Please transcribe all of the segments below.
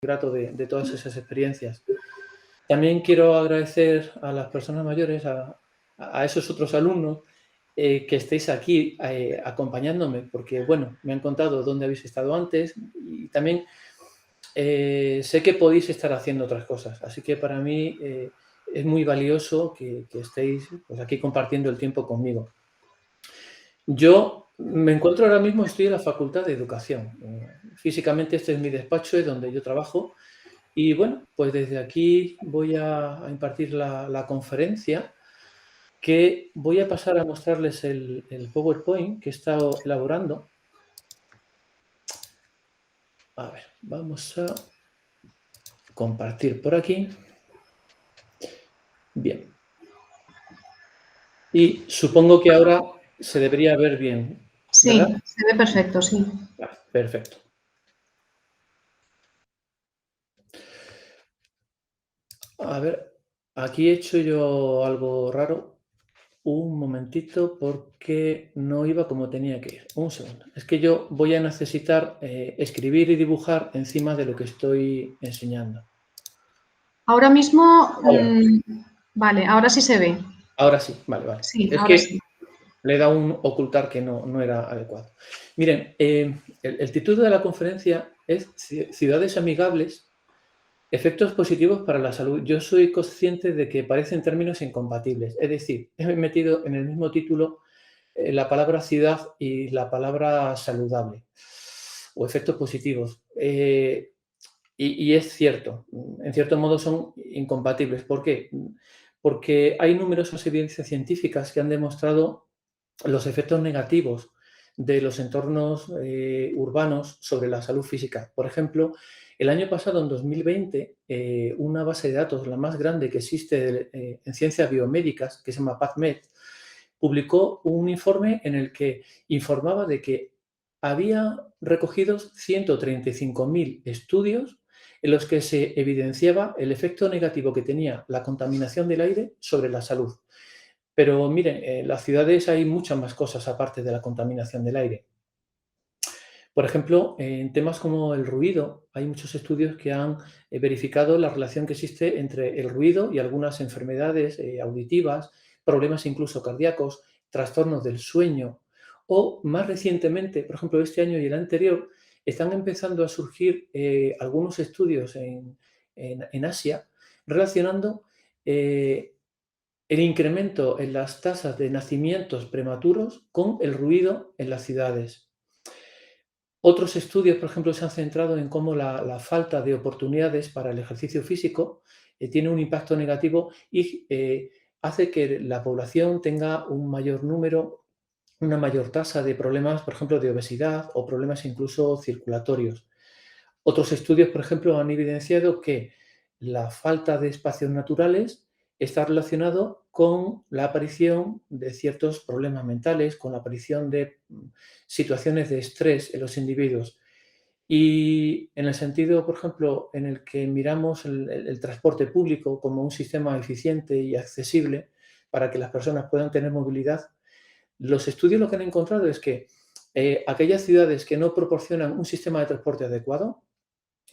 grato de todas esas experiencias. También quiero agradecer a las personas mayores, a esos otros alumnos, que estéis aquí acompañándome, porque, bueno, me han contado dónde habéis estado antes y también sé que podéis estar haciendo otras cosas. Así que para mí es muy valioso que estéis pues, aquí compartiendo el tiempo conmigo. Yo me encuentro ahora mismo, estoy en la Facultad de Educación. Físicamente este es mi despacho, es donde yo trabajo. Y bueno, pues desde aquí voy a impartir la conferencia, que voy a pasar a mostrarles el PowerPoint que he estado elaborando. A ver, vamos a compartir por aquí. Bien. Y supongo que ahora se debería ver bien, Sí, ¿verdad? se ve perfecto, sí. Perfecto. A ver, aquí he hecho yo algo raro. Un momentito, porque no iba como tenía que ir. Un segundo. Es que yo voy a necesitar escribir y dibujar encima de lo que estoy enseñando. Ahora mismo, Ahora, vale, ahora sí se ve. ahora sí, vale, vale. Sí, Es ahora que sí. le he dado un ocultar que no era adecuado. Miren, el título de la conferencia es Ciudades amigables, efectos positivos para la salud. Yo soy consciente de que parecen términos incompatibles. Es decir, he metido en el mismo título la palabra ciudad y la palabra saludable o efectos positivos. Y es cierto, en cierto modo son incompatibles. ¿Por qué? Porque hay numerosas evidencias científicas que han demostrado los efectos negativos de los entornos urbanos sobre la salud física. Por ejemplo, el año pasado, en 2020, una base de datos, la más grande que existe en ciencias biomédicas, que se llama PubMed, publicó un informe en el que informaba de que había recogidos 135.000 estudios en los que se evidenciaba el efecto negativo que tenía la contaminación del aire sobre la salud. Pero miren, en las ciudades hay muchas más cosas aparte de la contaminación del aire. Por ejemplo, en temas como el ruido, hay muchos estudios que han verificado la relación que existe entre el ruido y algunas enfermedades auditivas, problemas incluso cardíacos, trastornos del sueño o más recientemente, por ejemplo, este año y el anterior, están empezando a surgir algunos estudios en Asia relacionando el incremento en las tasas de nacimientos prematuros con el ruido en las ciudades. Otros estudios, por ejemplo, se han centrado en cómo la falta de oportunidades para el ejercicio físico tiene un impacto negativo y hace que la población tenga un mayor número, una mayor tasa de problemas, por ejemplo, de obesidad o problemas incluso circulatorios. Otros estudios, por ejemplo, han evidenciado que la falta de espacios naturales está relacionado con la aparición de ciertos problemas mentales, con la aparición de situaciones de estrés en los individuos. Y en el sentido, por ejemplo, en el que miramos el transporte público como un sistema eficiente y accesible para que las personas puedan tener movilidad, los estudios lo que han encontrado es que aquellas ciudades que no proporcionan un sistema de transporte adecuado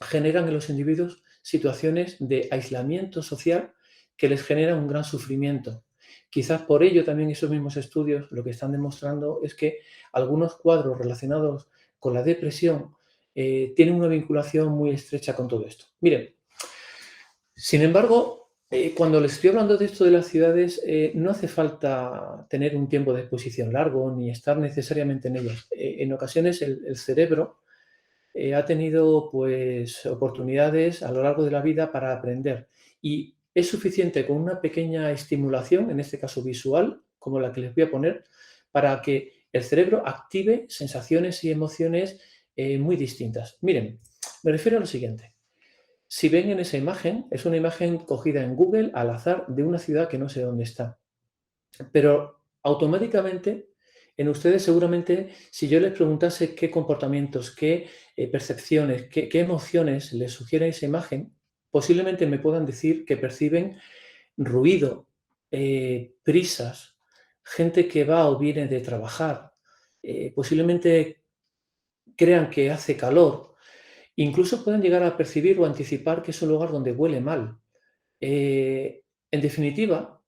generan en los individuos situaciones de aislamiento social que les generan un gran sufrimiento. Quizás por ello también esos mismos estudios lo que están demostrando es que algunos cuadros relacionados con la depresión tienen una vinculación muy estrecha con todo esto. Miren, sin embargo, cuando les estoy hablando de esto de las ciudades, no hace falta tener un tiempo de exposición largo ni estar necesariamente en ellas. En ocasiones el cerebro ha tenido pues oportunidades a lo largo de la vida para aprender y es suficiente con una pequeña estimulación, en este caso visual, como la que les voy a poner, para que el cerebro active sensaciones y emociones muy distintas. Miren, me refiero a lo siguiente. Si ven en esa imagen, es una imagen cogida en Google al azar de una ciudad que no sé dónde está. Pero automáticamente en ustedes seguramente, si yo les preguntase qué comportamientos, qué percepciones, qué emociones les sugiere esa imagen, posiblemente me puedan decir que perciben ruido, prisas, gente que va o viene de trabajar, posiblemente crean que hace calor. Incluso pueden llegar a percibir o anticipar que es un lugar donde huele mal. En definitiva,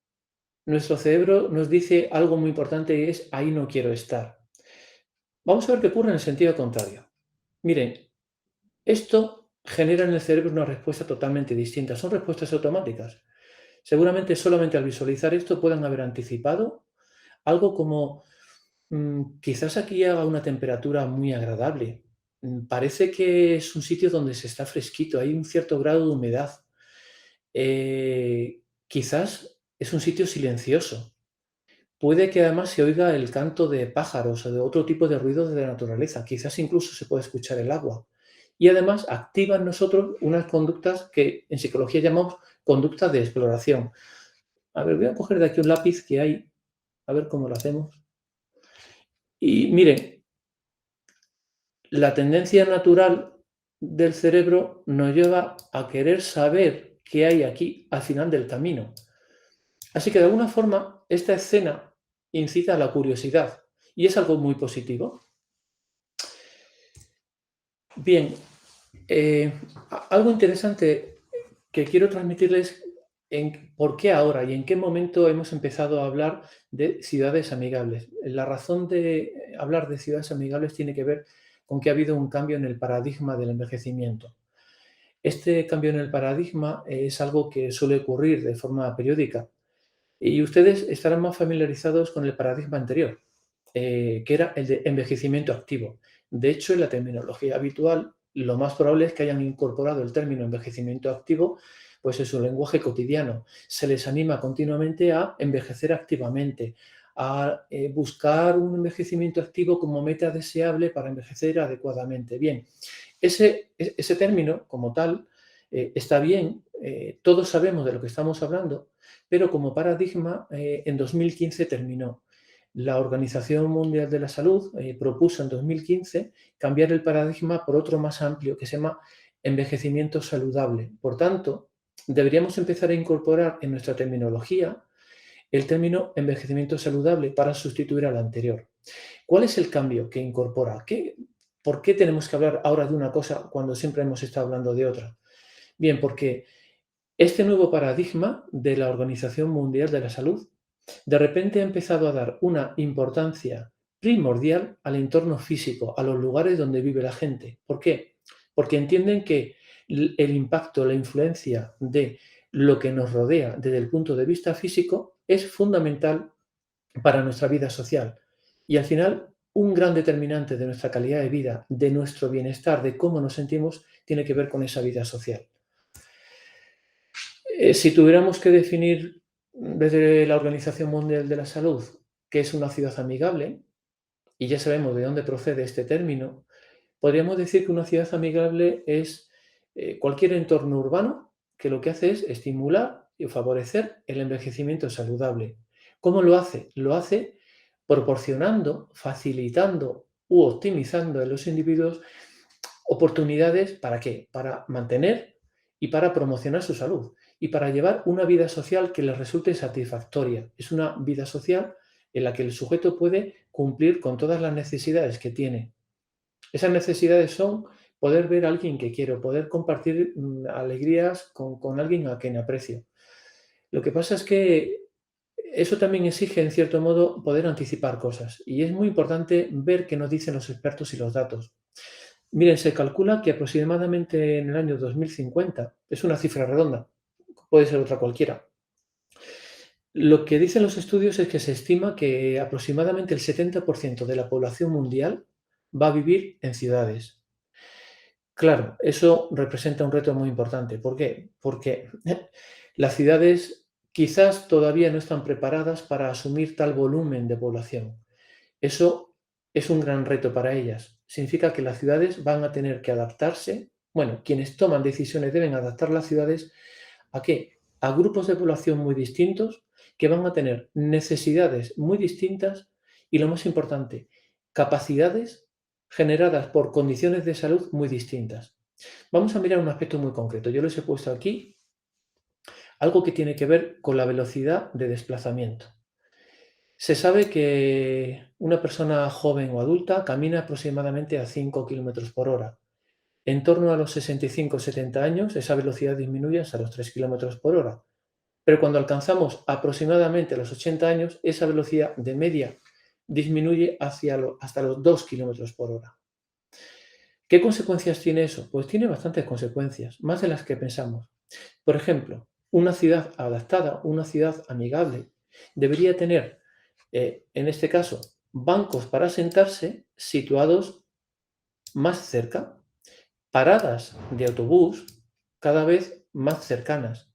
nuestro cerebro nos dice algo muy importante y es ahí no quiero estar. Vamos a ver qué ocurre en el sentido contrario. Miren, esto genera en el cerebro una respuesta totalmente distinta. Son respuestas automáticas. Seguramente solamente al visualizar esto puedan haber anticipado algo como quizás aquí haga una temperatura muy agradable. Parece que es un sitio donde se está fresquito, hay un cierto grado de humedad. Quizás es un sitio silencioso. Puede que además se oiga el canto de pájaros o de otro tipo de ruidos de la naturaleza. Quizás incluso se puede escuchar el agua. Y además activa en nosotros unas conductas que en psicología llamamos conductas de exploración. A ver, voy a coger de aquí un lápiz que hay, a ver cómo lo hacemos. Y miren, la tendencia natural del cerebro nos lleva a querer saber qué hay aquí al final del camino. Así que de alguna forma esta escena incita a la curiosidad y es algo muy positivo. Bien, algo interesante que quiero transmitirles en por qué ahora y en qué momento hemos empezado a hablar de ciudades amigables. La razón de hablar de ciudades amigables tiene que ver con que ha habido un cambio en el paradigma del envejecimiento. Este cambio en el paradigma es algo que suele ocurrir de forma periódica y ustedes estarán más familiarizados con el paradigma anterior, que era el de envejecimiento activo. De hecho, en la terminología habitual, lo más probable es que hayan incorporado el término envejecimiento activo pues en su lenguaje cotidiano. Se les anima continuamente a envejecer activamente, a buscar un envejecimiento activo como meta deseable para envejecer adecuadamente. Bien, ese término como tal está bien, todos sabemos de lo que estamos hablando, pero como paradigma en 2015 terminó. La Organización Mundial de la Salud propuso en 2015 cambiar el paradigma por otro más amplio que se llama envejecimiento saludable. Por tanto, deberíamos empezar a incorporar en nuestra terminología el término envejecimiento saludable para sustituir al anterior. ¿Cuál es el cambio que incorpora? ¿Por qué tenemos que hablar ahora de una cosa cuando siempre hemos estado hablando de otra? Bien, porque este nuevo paradigma de la Organización Mundial de la Salud de repente ha empezado a dar una importancia primordial al entorno físico, a los lugares donde vive la gente. ¿Por qué? Porque entienden que el impacto, la influencia de lo que nos rodea desde el punto de vista físico es fundamental para nuestra vida social. Y al final, un gran determinante de nuestra calidad de vida, de nuestro bienestar, de cómo nos sentimos, tiene que ver con esa vida social. Si tuviéramos que definir desde la Organización Mundial de la Salud qué es una ciudad amigable, y ya sabemos de dónde procede este término, podríamos decir que una ciudad amigable es cualquier entorno urbano que lo que hace es estimular y favorecer el envejecimiento saludable. ¿Cómo lo hace? Lo hace proporcionando, facilitando u optimizando en los individuos oportunidades ¿para qué? Para mantener y para promocionar su salud y para llevar una vida social que les resulte satisfactoria. Es una vida social en la que el sujeto puede cumplir con todas las necesidades que tiene. Esas necesidades son poder ver a alguien que quiero, poder compartir alegrías con alguien a quien aprecio. Lo que pasa es que eso también exige, en cierto modo, poder anticipar cosas. Y es muy importante ver qué nos dicen los expertos y los datos. Miren, se calcula que aproximadamente en el año 2050, es una cifra redonda, puede ser otra cualquiera. Lo que dicen los estudios es que se estima que aproximadamente el 70% de la población mundial va a vivir en ciudades. Claro, eso representa un reto muy importante. ¿Por qué? Porque las ciudades quizás todavía no están preparadas para asumir tal volumen de población. Eso es un gran reto para ellas. Significa que las ciudades van a tener que adaptarse. Bueno, quienes toman decisiones deben adaptar las ciudades ¿a qué? A grupos de población muy distintos que van a tener necesidades muy distintas y lo más importante, capacidades generadas por condiciones de salud muy distintas. Vamos a mirar un aspecto muy concreto. Yo les he puesto aquí algo que tiene que ver con la velocidad de desplazamiento. Se sabe que una persona joven o adulta camina aproximadamente a 5 kilómetros por hora. En torno a los 65 o 70 años, esa velocidad disminuye hasta los 3 kilómetros por hora. Pero cuando alcanzamos aproximadamente los 80 años, esa velocidad de media disminuye hasta los 2 kilómetros por hora. ¿Qué consecuencias tiene eso? Pues tiene bastantes consecuencias, más de las que pensamos. Por ejemplo, una ciudad adaptada, una ciudad amigable, debería tener, en este caso, bancos para sentarse situados más cerca, paradas de autobús cada vez más cercanas.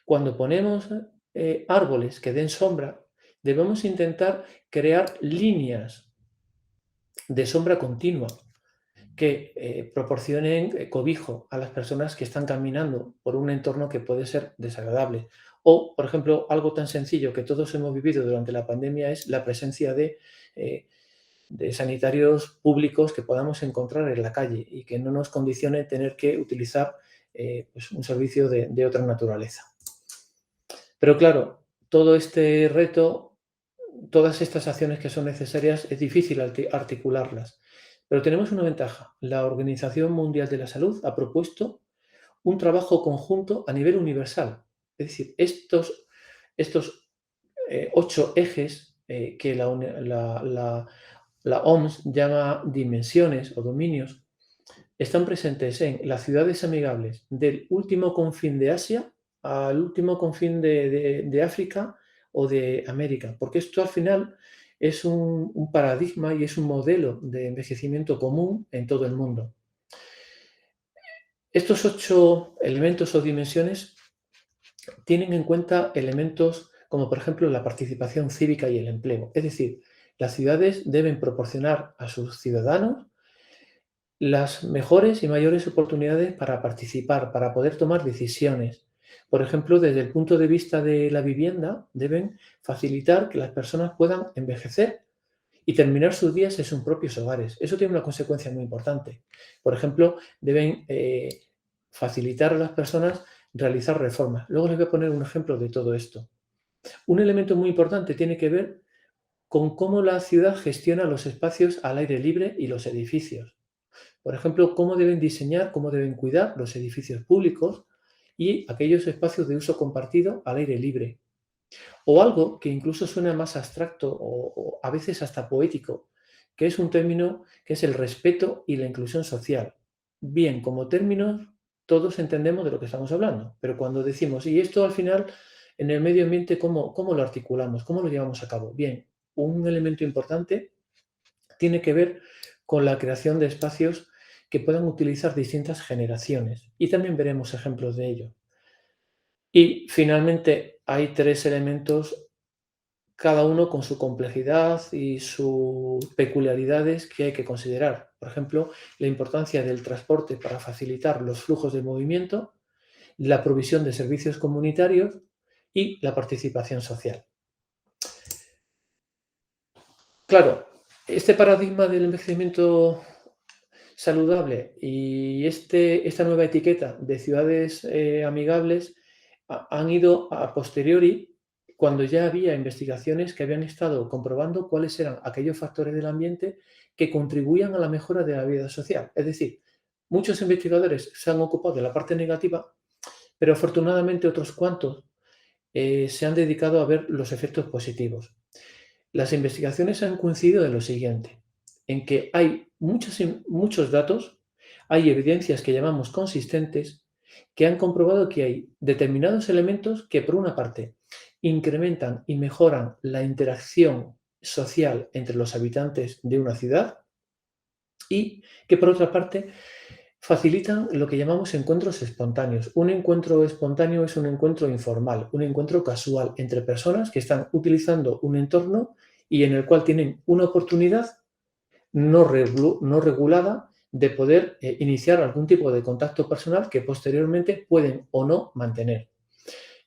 Cuando ponemos árboles que den sombra, debemos intentar crear líneas de sombra continua que proporcionen cobijo a las personas que están caminando por un entorno que puede ser desagradable. O, por ejemplo, algo tan sencillo que todos hemos vivido durante la pandemia es la presencia eh, de sanitarios públicos que podamos encontrar en la calle y que no nos condicione tener que utilizar pues un servicio de otra naturaleza. Pero claro, todo este reto, todas estas acciones que son necesarias, es difícil articularlas. Pero tenemos una ventaja. La Organización Mundial de la Salud ha propuesto un trabajo conjunto a nivel universal. Es decir, estos 8 ejes que la OMS llama dimensiones o dominios, están presentes en las ciudades amigables del último confín de Asia al último confín de África o de América, porque esto al final es un paradigma y es un modelo de envejecimiento común en todo el mundo. Estos 8 elementos o dimensiones tienen en cuenta elementos como, por ejemplo, la participación cívica y el empleo. Es decir, las ciudades deben proporcionar a sus ciudadanos las mejores y mayores oportunidades para participar, para poder tomar decisiones. Por ejemplo, desde el punto de vista de la vivienda, deben facilitar que las personas puedan envejecer y terminar sus días en sus propios hogares. Eso tiene una consecuencia muy importante. Por ejemplo, deben facilitar a las personas realizar reformas. Luego les voy a poner un ejemplo de todo esto. Un elemento muy importante tiene que ver con cómo la ciudad gestiona los espacios al aire libre y los edificios. Por ejemplo, cómo deben diseñar, cómo deben cuidar los edificios públicos y aquellos espacios de uso compartido al aire libre. O algo que incluso suena más abstracto o a veces hasta poético, que es un término que es el respeto y la inclusión social. Bien, como términos todos entendemos de lo que estamos hablando, pero cuando decimos, y esto al final en el medio ambiente, ¿cómo lo articulamos? ¿Cómo lo llevamos a cabo? Bien, un elemento importante tiene que ver con la creación de espacios que puedan utilizar distintas generaciones y también veremos ejemplos de ello. Y finalmente hay 3 elementos, cada uno con su complejidad y sus peculiaridades que hay que considerar. Por ejemplo, la importancia del transporte para facilitar los flujos de movimiento, la provisión de servicios comunitarios y la participación social. Claro, este paradigma del envejecimiento saludable y esta nueva etiqueta de ciudades amigables han ido a posteriori cuando ya había investigaciones que habían estado comprobando cuáles eran aquellos factores del ambiente que contribuían a la mejora de la vida social. Es decir, muchos investigadores se han ocupado de la parte negativa, pero afortunadamente otros cuantos se han dedicado a ver los efectos positivos. Las investigaciones han coincidido en lo siguiente, en que hay muchos datos, hay evidencias que llamamos consistentes, que han comprobado que hay determinados elementos que, por una parte, incrementan y mejoran la interacción social entre los habitantes de una ciudad y que, por otra parte, facilitan lo que llamamos encuentros espontáneos. Un encuentro espontáneo es un encuentro informal, un encuentro casual entre personas que están utilizando un entorno y en el cual tienen una oportunidad no regulada de poder iniciar algún tipo de contacto personal que posteriormente pueden o no mantener.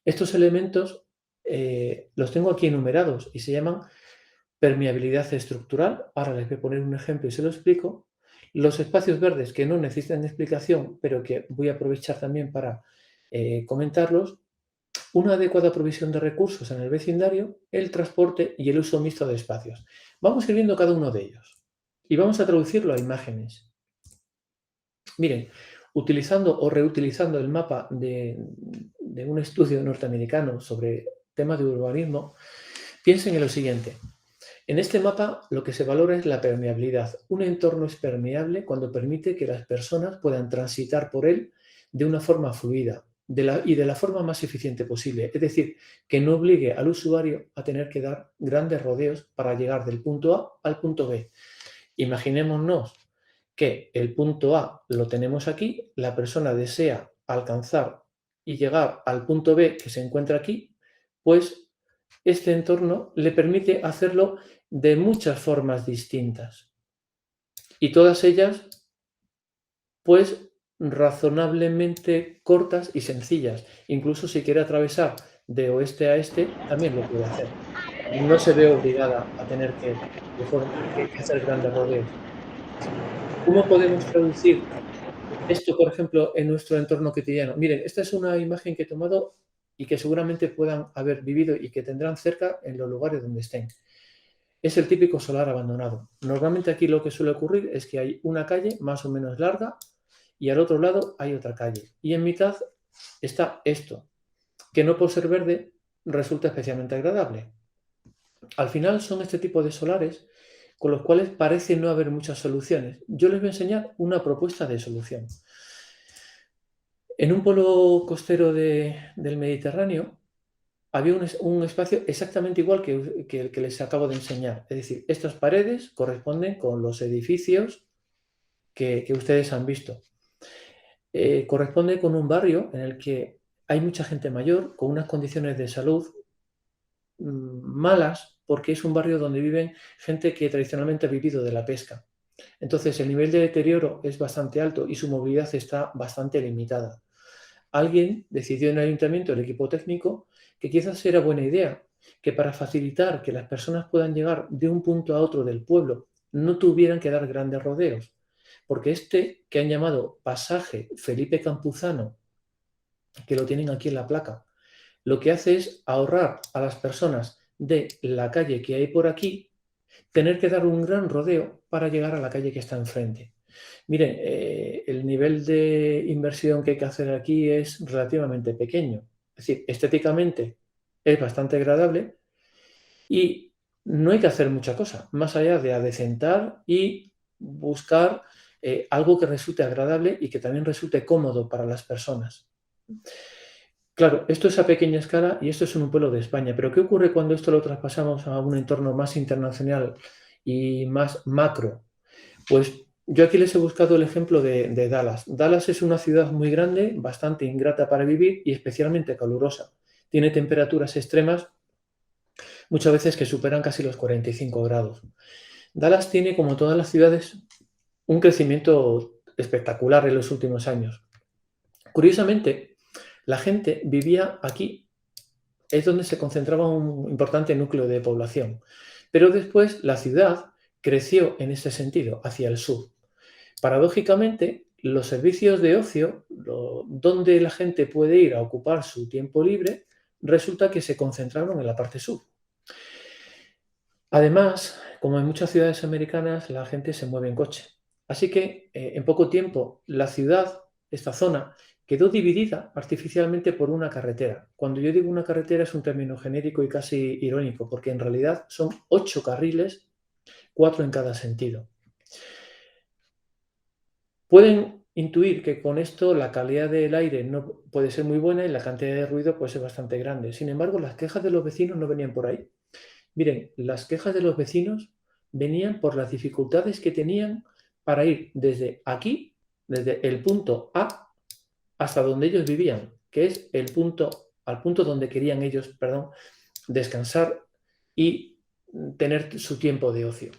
Estos elementos los tengo aquí enumerados y se llaman permeabilidad estructural. Ahora les voy a poner un ejemplo y se lo explico. Los espacios verdes que no necesitan explicación, pero que voy a aprovechar también para comentarlos. Una adecuada provisión de recursos en el vecindario, el transporte y el uso mixto de espacios. Vamos a ir viendo cada uno de ellos y vamos a traducirlo a imágenes. Miren, utilizando o reutilizando el mapa de un estudio norteamericano sobre temas de urbanismo, piensen en lo siguiente. En este mapa lo que se valora es la permeabilidad. Un entorno es permeable cuando permite que las personas puedan transitar por él de una forma fluida y de la forma más eficiente posible. Es decir, que no obligue al usuario a tener que dar grandes rodeos para llegar del punto A al punto B. Imaginémonos que el punto A lo tenemos aquí, la persona desea alcanzar y llegar al punto B que se encuentra aquí, pues este entorno le permite hacerlo de muchas formas distintas y todas ellas pues razonablemente cortas y sencillas. Incluso si quiere atravesar de oeste a este, también lo puede hacer. No se ve obligada a tener que hacer grandes rodeos. ¿Cómo podemos traducir esto, por ejemplo, en nuestro entorno cotidiano? Miren, esta es una imagen que he tomado y que seguramente puedan haber vivido y que tendrán cerca en los lugares donde estén. Es el típico solar abandonado. Normalmente aquí lo que suele ocurrir es que hay una calle más o menos larga y al otro lado hay otra calle. Y en mitad está esto, que no por ser verde resulta especialmente agradable. Al final son este tipo de solares con los cuales parece no haber muchas soluciones. Yo les voy a enseñar una propuesta de solución. En un polo costero del Mediterráneo había un espacio exactamente igual que el que les acabo de enseñar. Es decir, estas paredes corresponden con los edificios que ustedes han visto. Corresponde con un barrio en el que hay mucha gente mayor, con unas condiciones de salud malas, porque es un barrio donde viven gente que tradicionalmente ha vivido de la pesca. Entonces, el nivel de deterioro es bastante alto y su movilidad está bastante limitada. Alguien decidió en el ayuntamiento, el equipo técnico, que quizás era buena idea, que para facilitar que las personas puedan llegar de un punto a otro del pueblo, no tuvieran que dar grandes rodeos, porque este que han llamado pasaje Felipe Campuzano, que lo tienen aquí en la placa, lo que hace es ahorrar a las personas de la calle que hay por aquí tener que dar un gran rodeo para llegar a la calle que está enfrente. Miren, el nivel de inversión que hay que hacer aquí es relativamente pequeño. Es decir, estéticamente es bastante agradable y no hay que hacer mucha cosa, más allá de adecentar y buscar algo que resulte agradable y que también resulte cómodo para las personas. Claro, esto es a pequeña escala y esto es en un pueblo de España, pero ¿qué ocurre cuando esto lo traspasamos a un entorno más internacional y más macro? Pues yo aquí les he buscado el ejemplo de Dallas. Dallas es una ciudad muy grande, bastante ingrata para vivir y especialmente calurosa. Tiene temperaturas extremas, muchas veces que superan casi los 45 grados. Dallas tiene, como todas las ciudades, un crecimiento espectacular en los últimos años. Curiosamente, la gente vivía aquí, es donde se concentraba un importante núcleo de población. Pero después la ciudad creció en ese sentido, hacia el sur. Paradójicamente, los servicios de ocio, donde la gente puede ir a ocupar su tiempo libre, resulta que se concentraron en la parte sur. Además, como en muchas ciudades americanas, la gente se mueve en coche. Así que en poco tiempo la ciudad, esta zona, quedó dividida artificialmente por una carretera. Cuando yo digo una carretera es un término genérico y casi irónico, porque en realidad son 8 carriles, 4 en cada sentido. Pueden intuir que con esto la calidad del aire no puede ser muy buena y la cantidad de ruido puede ser bastante grande. Sin embargo, las quejas de los vecinos no venían por ahí. Miren, las quejas de los vecinos venían por las dificultades que tenían para ir desde aquí, desde el punto A, hasta donde ellos vivían, que es al punto donde querían ellos, perdón, descansar y tener su tiempo de ocio.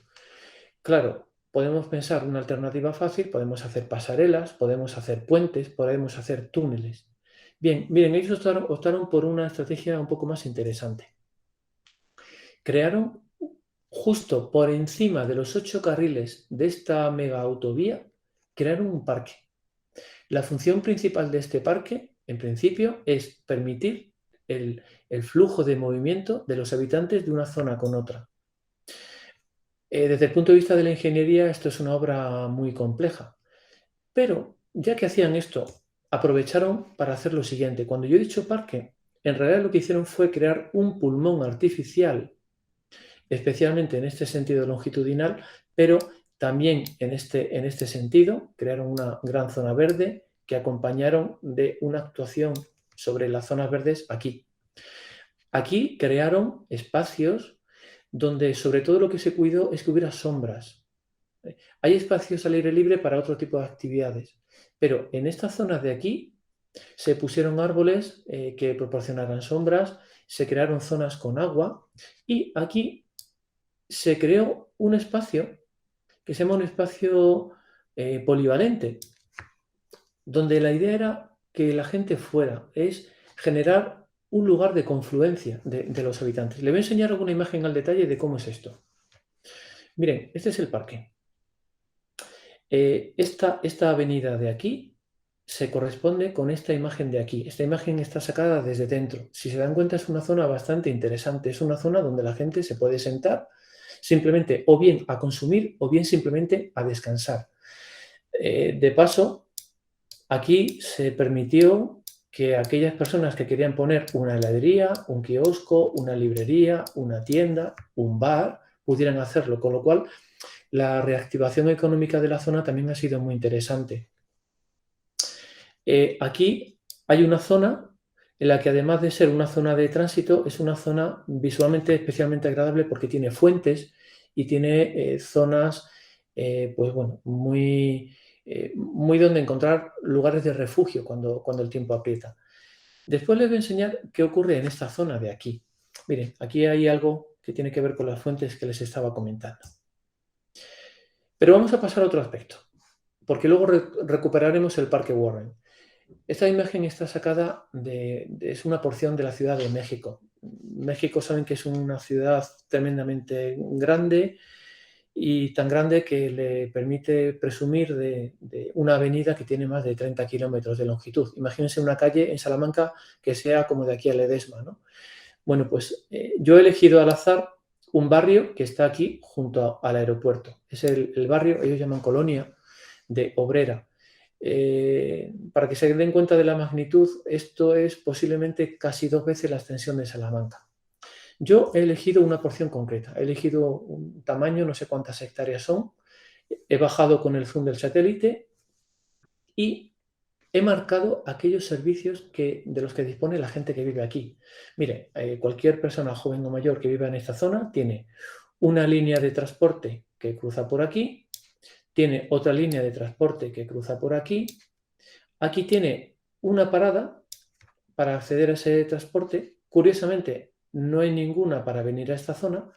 Claro, podemos pensar una alternativa fácil, podemos hacer pasarelas, podemos hacer puentes, podemos hacer túneles. Bien, miren, ellos optaron por una estrategia un poco más interesante. Crearon justo por encima de los 8 carriles de esta mega autovía, crearon un parque. La función principal de este parque, en principio, es permitir el flujo de movimiento de los habitantes de una zona con otra. Desde el punto de vista de la ingeniería, esto es una obra muy compleja, pero ya que hacían esto, aprovecharon para hacer lo siguiente. Cuando yo he dicho parque, en realidad lo que hicieron fue crear un pulmón artificial, especialmente en este sentido longitudinal, pero también en este sentido crearon una gran zona verde que acompañaron de una actuación sobre las zonas verdes aquí. Aquí crearon espacios donde sobre todo lo que se cuidó es que hubiera sombras. Hay espacios al aire libre para otro tipo de actividades, pero en estas zonas de aquí se pusieron árboles que proporcionaran sombras, se crearon zonas con agua y aquí se creó un espacio que se llama un espacio polivalente, donde la idea era que la gente fuera, es generar un lugar de confluencia de los habitantes. Le voy a enseñar alguna imagen al detalle de cómo es esto. Miren, este es el parque. Esta avenida de aquí se corresponde con esta imagen de aquí. Esta imagen está sacada desde dentro. Si se dan cuenta, es una zona bastante interesante. Es una zona donde la gente se puede sentar simplemente o bien a consumir o bien simplemente a descansar. De paso, aquí se permitió que aquellas personas que querían poner una heladería, un kiosco, una librería, una tienda, un bar, pudieran hacerlo, con lo cual la reactivación económica de la zona también ha sido muy interesante. Aquí hay una zona en la que, además de ser una zona de tránsito, es una zona visualmente especialmente agradable porque tiene fuentes y tiene zonas pues bueno, muy donde encontrar lugares de refugio cuando el tiempo aprieta. Después les voy a enseñar qué ocurre en esta zona de aquí. Miren, aquí hay algo que tiene que ver con las fuentes que les estaba comentando. Pero vamos a pasar a otro aspecto, porque luego recuperaremos el Parque Warren. Esta imagen está sacada es una porción de la Ciudad de México. México, saben que es una ciudad tremendamente grande y tan grande que le permite presumir de una avenida que tiene más de 30 kilómetros de longitud. Imagínense una calle en Salamanca que sea como de aquí a Ledesma, ¿no? Bueno, pues yo he elegido al azar un barrio que está aquí junto al aeropuerto. Es el barrio, ellos llaman Colonia de Obrera. Para que se den cuenta de la magnitud, esto es posiblemente casi 2 veces la extensión de Salamanca. Yo he elegido una porción concreta, he elegido un tamaño, no sé cuántas hectáreas son, he bajado con el zoom del satélite y he marcado aquellos servicios de los que dispone la gente que vive aquí. Mire, cualquier persona joven o mayor que viva en esta zona tiene una línea de transporte que cruza por aquí, tiene otra línea de transporte que cruza por aquí, aquí tiene una parada para acceder a ese transporte. Curiosamente, no hay ninguna para venir a esta zona.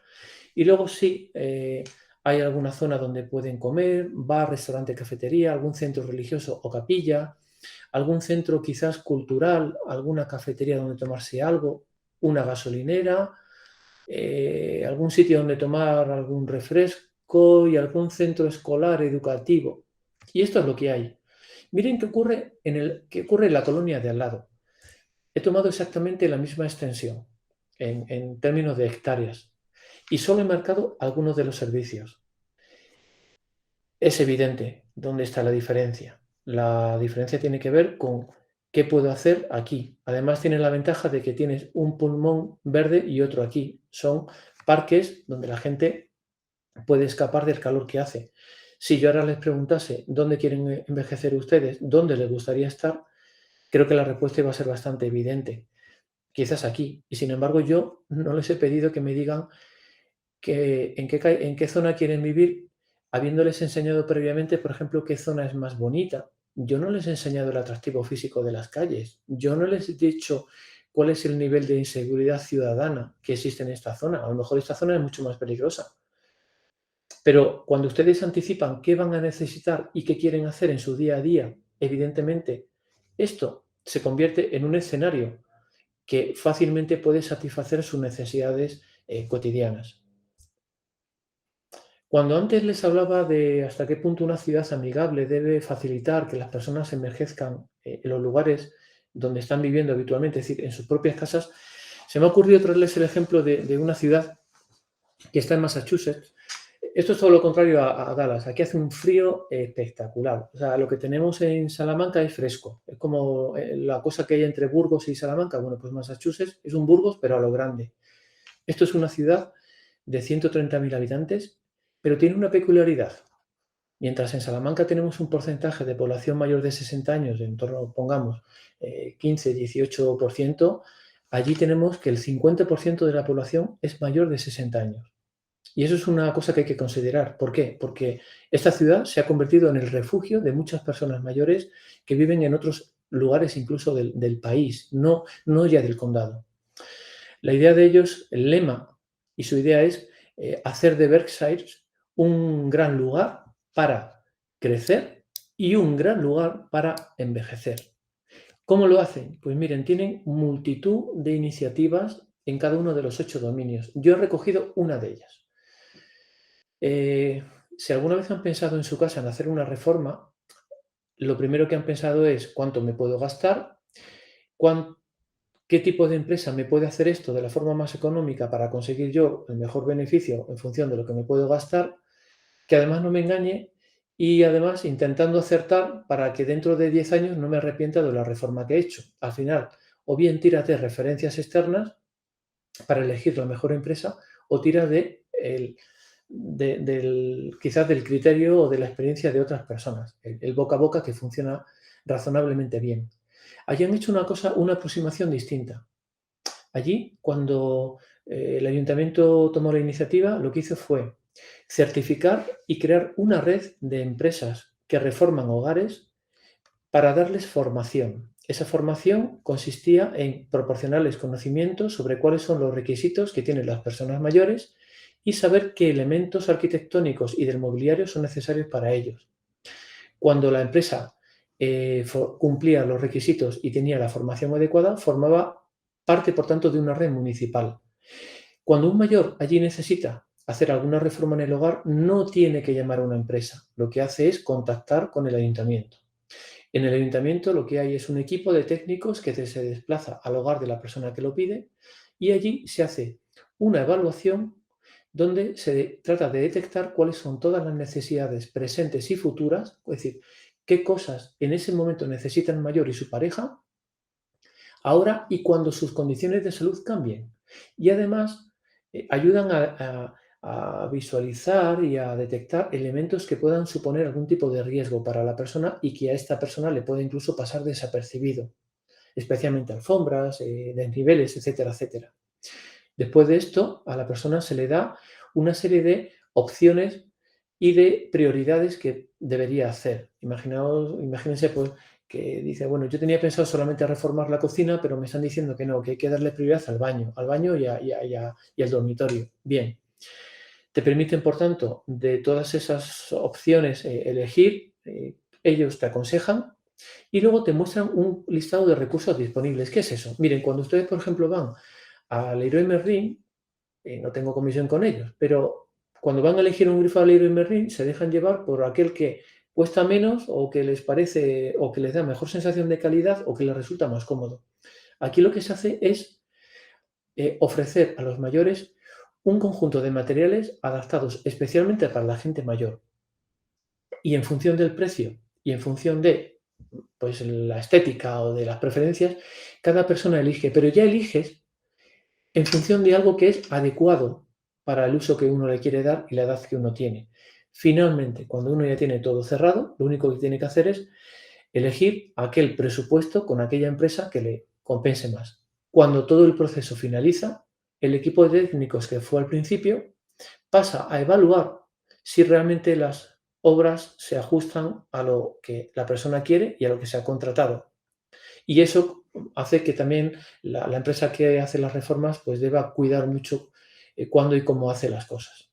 Y luego sí, hay alguna zona donde pueden comer, bar, restaurante, cafetería, algún centro religioso o capilla, algún centro quizás cultural, alguna cafetería donde tomarse algo, una gasolinera, algún sitio donde tomar algún refresco y algún centro escolar educativo. Y esto es lo que hay. Miren qué ocurre en la colonia de al lado. He tomado exactamente la misma extensión en términos de hectáreas y solo he marcado algunos de los servicios. Es evidente dónde está la diferencia. La diferencia tiene que ver con qué puedo hacer aquí. Además tiene la ventaja de que tienes un pulmón verde y otro aquí. Son parques donde la gente puede escapar del calor que hace. Si yo ahora les preguntase dónde quieren envejecer ustedes, dónde les gustaría estar, creo que la respuesta va a ser bastante evidente. Quizás aquí. Y sin embargo, yo no les he pedido que me digan en qué zona quieren vivir, habiéndoles enseñado previamente, por ejemplo, qué zona es más bonita. Yo no les he enseñado el atractivo físico de las calles. Yo no les he dicho cuál es el nivel de inseguridad ciudadana que existe en esta zona. A lo mejor esta zona es mucho más peligrosa. Pero cuando ustedes anticipan qué van a necesitar y qué quieren hacer en su día a día, evidentemente, esto se convierte en un escenario que fácilmente puede satisfacer sus necesidades cotidianas. Cuando antes les hablaba de hasta qué punto una ciudad amigable debe facilitar que las personas envejezcan en los lugares donde están viviendo habitualmente, es decir, en sus propias casas, se me ha ocurrido traerles el ejemplo de una ciudad que está en Massachusetts. Esto es todo lo contrario a Dallas. Aquí hace un frío espectacular. O sea, lo que tenemos en Salamanca es fresco. Es como la cosa que hay entre Burgos y Salamanca. Bueno, pues Massachusetts es un Burgos, pero a lo grande. Esto es una ciudad de 130.000 habitantes, pero tiene una peculiaridad. Mientras en Salamanca tenemos un porcentaje de población mayor de 60 años, en torno, pongamos, 15-18%, allí tenemos que el 50% de la población es mayor de 60 años. Y eso es una cosa que hay que considerar. ¿Por qué? Porque esta ciudad se ha convertido en el refugio de muchas personas mayores que viven en otros lugares incluso del país, no ya del condado. La idea de ellos, el lema y su idea es hacer de Berkshire un gran lugar para crecer y un gran lugar para envejecer. ¿Cómo lo hacen? Pues miren, tienen multitud de iniciativas en cada uno de los 8 dominios. Yo he recogido una de ellas. Si alguna vez han pensado en su casa en hacer una reforma, lo primero que han pensado es cuánto me puedo gastar, qué tipo de empresa me puede hacer esto de la forma más económica para conseguir yo el mejor beneficio en función de lo que me puedo gastar, que además no me engañe y además intentando acertar para que dentro de 10 años no me arrepienta de la reforma que he hecho. Al final, o bien tiras de referencias externas para elegir la mejor empresa o tiras quizás del criterio o de la experiencia de otras personas, el boca a boca que funciona razonablemente bien. Allí han hecho una aproximación distinta. Allí, cuando el ayuntamiento tomó la iniciativa, lo que hizo fue certificar y crear una red de empresas que reforman hogares para darles formación. Esa formación consistía en proporcionarles conocimientos sobre cuáles son los requisitos que tienen las personas mayores y saber qué elementos arquitectónicos y del mobiliario son necesarios para ellos. Cuando la empresa cumplía los requisitos y tenía la formación adecuada, formaba parte, por tanto, de una red municipal. Cuando un mayor allí necesita hacer alguna reforma en el hogar, no tiene que llamar a una empresa. Lo que hace es contactar con el ayuntamiento. En el ayuntamiento lo que hay es un equipo de técnicos que se desplaza al hogar de la persona que lo pide y allí se hace una evaluación donde se trata de detectar cuáles son todas las necesidades presentes y futuras, es decir, qué cosas en ese momento necesitan el mayor y su pareja, ahora y cuando sus condiciones de salud cambien. Y además ayudan a visualizar y a detectar elementos que puedan suponer algún tipo de riesgo para la persona y que a esta persona le puede incluso pasar desapercibido, especialmente alfombras, desniveles, etcétera, etcétera. Después de esto, a la persona se le da una serie de opciones y de prioridades que debería hacer. Imagínense pues, que dice, bueno, yo tenía pensado solamente reformar la cocina, pero me están diciendo que no, que hay que darle prioridad al baño y al dormitorio. Bien, te permiten, por tanto, de todas esas opciones elegir, ellos te aconsejan y luego te muestran un listado de recursos disponibles. ¿Qué es eso? Miren, cuando ustedes, por ejemplo, van a Leroy Merlin, no tengo comisión con ellos, pero cuando van a elegir un grifo a Leroy Merlin se dejan llevar por aquel que cuesta menos o que les parece o que les da mejor sensación de calidad o que les resulta más cómodo. Aquí lo que se hace es ofrecer a los mayores un conjunto de materiales adaptados especialmente para la gente mayor. Y en función del precio y en función de pues, la estética o de las preferencias, cada persona elige, pero ya eliges en función de algo que es adecuado para el uso que uno le quiere dar y la edad que uno tiene. Finalmente, cuando uno ya tiene todo cerrado, lo único que tiene que hacer es elegir aquel presupuesto con aquella empresa que le compense más. Cuando todo el proceso finaliza, el equipo de técnicos que fue al principio pasa a evaluar si realmente las obras se ajustan a lo que la persona quiere y a lo que se ha contratado. Y eso hace que también la empresa que hace las reformas pues deba cuidar mucho cuándo y cómo hace las cosas.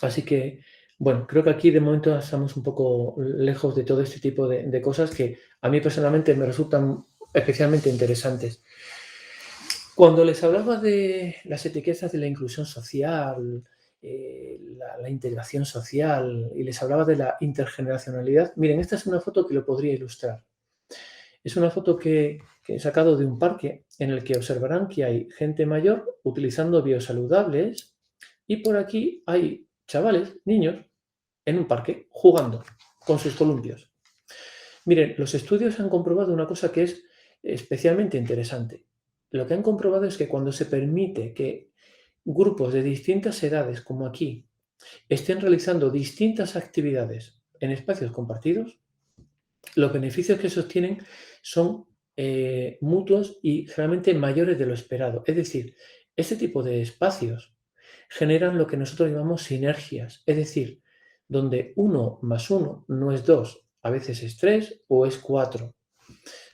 Así que, bueno, creo que aquí de momento estamos un poco lejos de todo este tipo de cosas que a mí personalmente me resultan especialmente interesantes. Cuando les hablaba de las etiquetas de la inclusión social, la integración social y les hablaba de la intergeneracionalidad, miren, esta es una foto que lo podría ilustrar. Es una foto que he sacado de un parque en el que observarán que hay gente mayor utilizando biosaludables y por aquí hay chavales, niños, en un parque, jugando con sus columpios. Miren, los estudios han comprobado una cosa que es especialmente interesante. Lo que han comprobado es que cuando se permite que grupos de distintas edades, como aquí, estén realizando distintas actividades en espacios compartidos, los beneficios que se obtienen son mutuos y generalmente mayores de lo esperado. Es decir, este tipo de espacios generan lo que nosotros llamamos sinergias, es decir, donde 1 más 1 no es 2, a veces es 3 o es 4.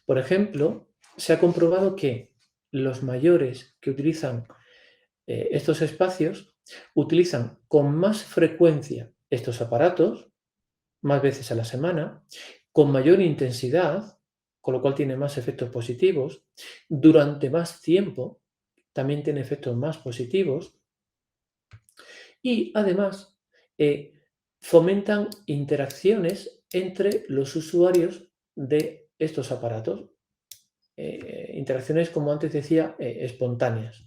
Por ejemplo, se ha comprobado que los mayores que utilizan estos espacios utilizan con más frecuencia estos aparatos, más veces a la semana, con mayor intensidad, con lo cual tiene más efectos positivos, durante más tiempo, también tiene efectos más positivos, y además fomentan interacciones entre los usuarios de estos aparatos, interacciones, como antes decía, espontáneas.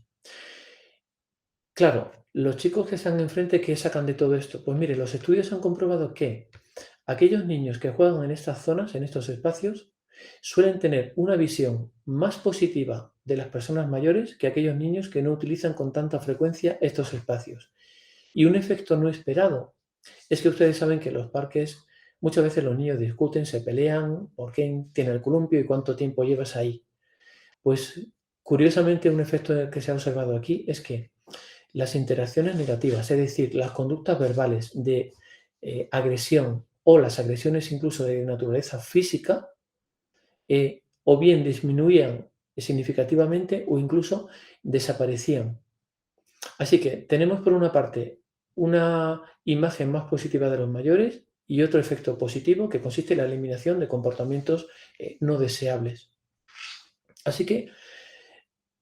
Claro, los chicos que están enfrente, ¿qué sacan de todo esto? Pues mire, los estudios han comprobado que aquellos niños que juegan en estas zonas, en estos espacios, suelen tener una visión más positiva de las personas mayores que aquellos niños que no utilizan con tanta frecuencia estos espacios. Y un efecto no esperado es que ustedes saben que en los parques muchas veces los niños discuten, se pelean por quién tiene el columpio y cuánto tiempo llevas ahí. Pues curiosamente un efecto que se ha observado aquí es que las interacciones negativas, es decir, las conductas verbales de agresión o las agresiones incluso de naturaleza física, o bien disminuían significativamente o incluso desaparecían. Así que tenemos por una parte una imagen más positiva de los mayores y otro efecto positivo que consiste en la eliminación de comportamientos no deseables. Así que,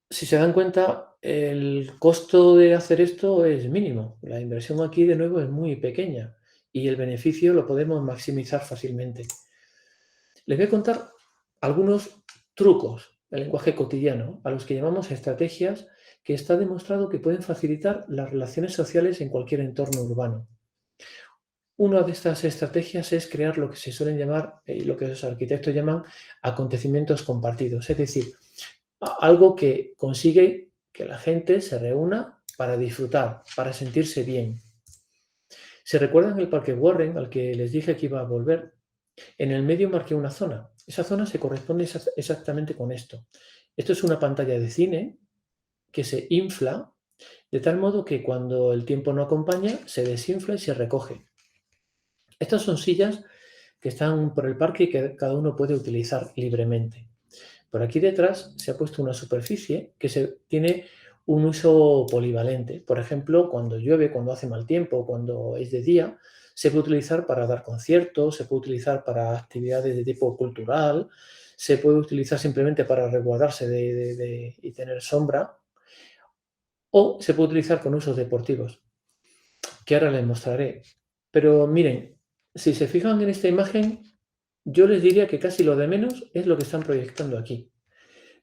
si se dan cuenta, el costo de hacer esto es mínimo. La inversión aquí, de nuevo, es muy pequeña y el beneficio lo podemos maximizar fácilmente. Les voy a contar algunos trucos del lenguaje cotidiano, a los que llamamos estrategias, que está demostrado que pueden facilitar las relaciones sociales en cualquier entorno urbano. Una de estas estrategias es crear lo que se suelen llamar, lo que los arquitectos llaman acontecimientos compartidos, es decir, algo que consigue que la gente se reúna para disfrutar, para sentirse bien. ¿Se recuerdan el Parque Warren al que les dije que iba a volver? En el medio marqué una zona. Esa zona se corresponde exactamente con esto. Esto es una pantalla de cine que se infla de tal modo que cuando el tiempo no acompaña se desinfla y se recoge. Estas son sillas que están por el parque y que cada uno puede utilizar libremente. Por aquí detrás se ha puesto una superficie que tiene un uso polivalente. Por ejemplo, cuando llueve, cuando hace mal tiempo, cuando es de día, se puede utilizar para dar conciertos, se puede utilizar para actividades de tipo cultural, se puede utilizar simplemente para resguardarse y tener sombra, o se puede utilizar con usos deportivos, que ahora les mostraré. Pero miren, si se fijan en esta imagen, yo les diría que casi lo de menos es lo que están proyectando aquí.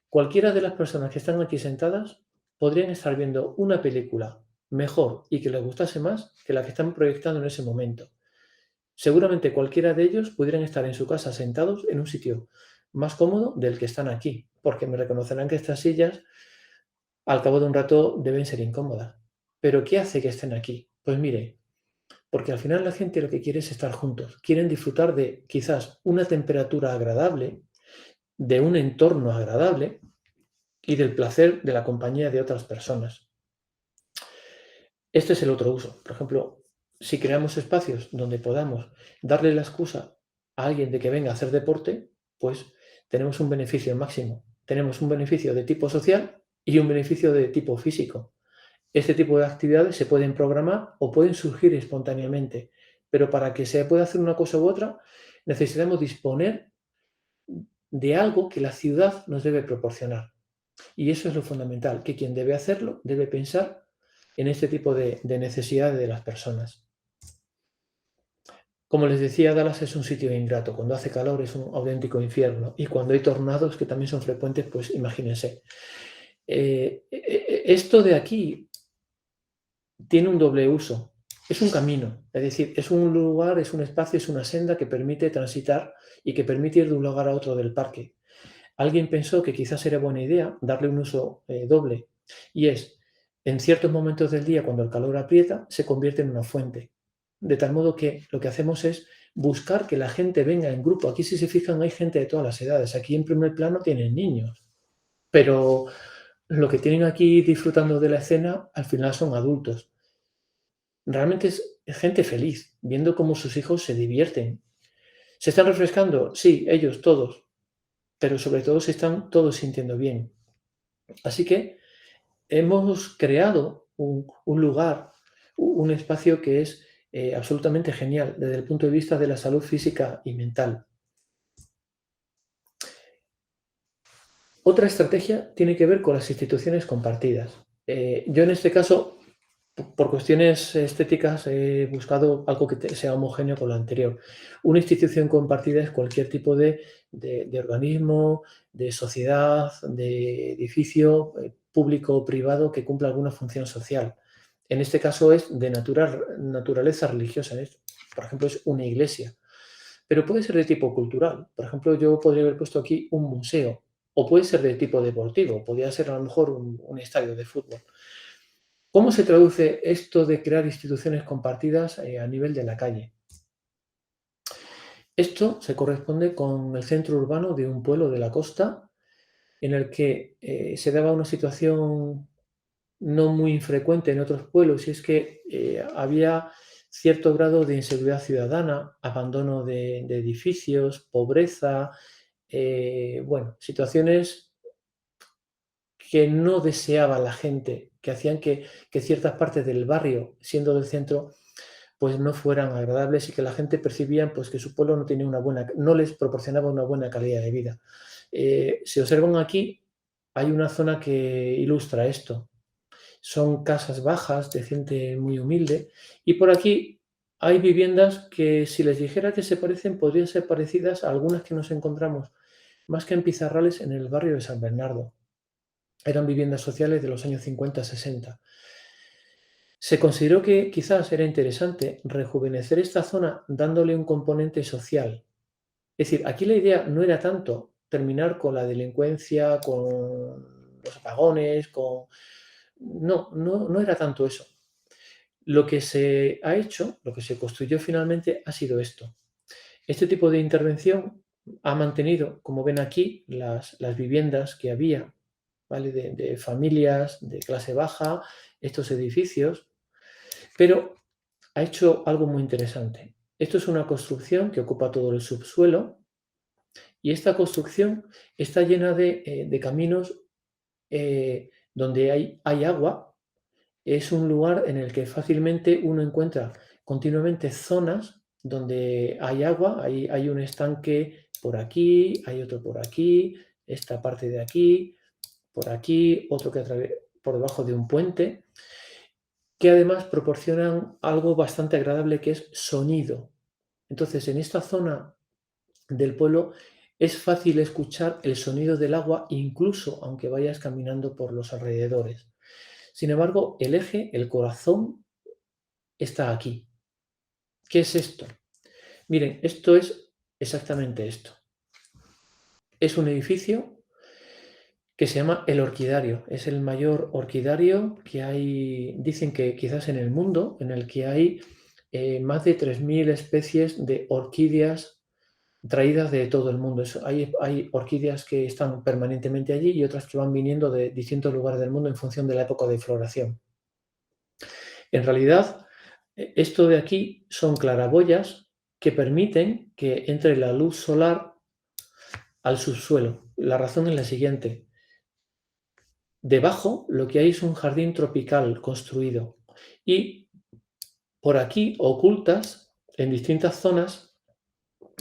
Cualquiera de las personas que están aquí sentadas podrían estar viendo una película mejor y que les gustase más que la que están proyectando en ese momento. Seguramente cualquiera de ellos pudieran estar en su casa sentados en un sitio más cómodo del que están aquí, porque me reconocerán que estas sillas al cabo de un rato deben ser incómodas. ¿Pero qué hace que estén aquí? Pues mire, porque al final la gente lo que quiere es estar juntos, quieren disfrutar de quizás una temperatura agradable, de un entorno agradable y del placer de la compañía de otras personas. Este es el otro uso. Por ejemplo, si creamos espacios donde podamos darle la excusa a alguien de que venga a hacer deporte, pues tenemos un beneficio máximo. Tenemos un beneficio de tipo social y un beneficio de tipo físico. Este tipo de actividades se pueden programar o pueden surgir espontáneamente, pero para que se pueda hacer una cosa u otra, necesitamos disponer de algo que la ciudad nos debe proporcionar. Y eso es lo fundamental, que quien debe hacerlo debe pensar en este tipo de necesidades de las personas. Como les decía, Dallas es un sitio ingrato. Cuando hace calor es un auténtico infierno. Y cuando hay tornados, que también son frecuentes, pues imagínense. Esto de aquí tiene un doble uso. Es un camino, es decir, es un lugar, es un espacio, es una senda que permite transitar y que permite ir de un lugar a otro del parque. Alguien pensó que quizás sería buena idea darle un uso doble, y es, en ciertos momentos del día, cuando el calor aprieta, se convierte en una fuente. De tal modo que lo que hacemos es buscar que la gente venga en grupo. Aquí, si se fijan, hay gente de todas las edades. Aquí en primer plano tienen niños, pero lo que tienen aquí disfrutando de la escena al final son adultos. Realmente es gente feliz, viendo cómo sus hijos se divierten. ¿Se están refrescando? Sí, ellos, todos, pero sobre todo se están todos sintiendo bien. Así que hemos creado un lugar, un espacio que es absolutamente genial desde el punto de vista de la salud física y mental. Otra estrategia tiene que ver con las instituciones compartidas. Yo en este caso, por cuestiones estéticas, he buscado algo que sea homogéneo con lo anterior. Una institución compartida es cualquier tipo de organismo, de sociedad, de edificio público o privado que cumpla alguna función social. En este caso es de naturaleza religiosa. Por ejemplo, es una iglesia. Pero puede ser de tipo cultural. Por ejemplo, yo podría haber puesto aquí un museo. O puede ser de tipo deportivo. Podría ser a lo mejor un estadio de fútbol. ¿Cómo se traduce esto de crear instituciones compartidas a nivel de la calle? Esto se corresponde con el centro urbano de un pueblo de la costa en el que se daba una situación no muy infrecuente en otros pueblos, y es que había cierto grado de inseguridad ciudadana, abandono de edificios, pobreza, bueno, situaciones que no deseaba la gente, que hacían que ciertas partes del barrio, siendo del centro, pues no fueran agradables y que la gente percibía pues, que su pueblo no, tenía no les proporcionaba una buena calidad de vida. Si observan aquí, hay una zona que ilustra esto. Son casas bajas de gente muy humilde, y por aquí hay viviendas que, si les dijera que se parecen, podrían ser parecidas a algunas que nos encontramos más que en Pizarrales en el barrio de San Bernardo. Eran viviendas sociales de los años 50-60. Se consideró que quizás era interesante rejuvenecer esta zona dándole un componente social. Es decir, aquí la idea no era tanto terminar con la delincuencia, con los apagones, no era tanto eso. Lo que se ha hecho, lo que se construyó finalmente ha sido esto. Este tipo de intervención ha mantenido, como ven aquí, las viviendas que había, ¿vale? De familias de clase baja, estos edificios, pero ha hecho algo muy interesante. Esto es una construcción que ocupa todo el subsuelo, y esta construcción está llena de caminos donde hay agua. Es un lugar en el que fácilmente uno encuentra continuamente zonas donde hay agua. Hay un estanque por aquí, hay otro por aquí, esta parte de aquí, por aquí, otro que por debajo de un puente, que además proporcionan algo bastante agradable, que es sonido. Entonces, en esta zona del pueblo es fácil escuchar el sonido del agua, incluso aunque vayas caminando por los alrededores. Sin embargo, el eje, el corazón, está aquí. ¿Qué es esto? Miren, esto es exactamente esto. Es un edificio que se llama El Orquidario. Es el mayor orquidario que hay, dicen que quizás en el mundo, en el que hay más de 3.000 especies de orquídeas traídas de todo el mundo. Hay orquídeas que están permanentemente allí y otras que van viniendo de distintos lugares del mundo en función de la época de floración. En realidad, esto de aquí son claraboyas que permiten que entre la luz solar al subsuelo. La razón es la siguiente. Debajo lo que hay es un jardín tropical construido, y por aquí, ocultas en distintas zonas,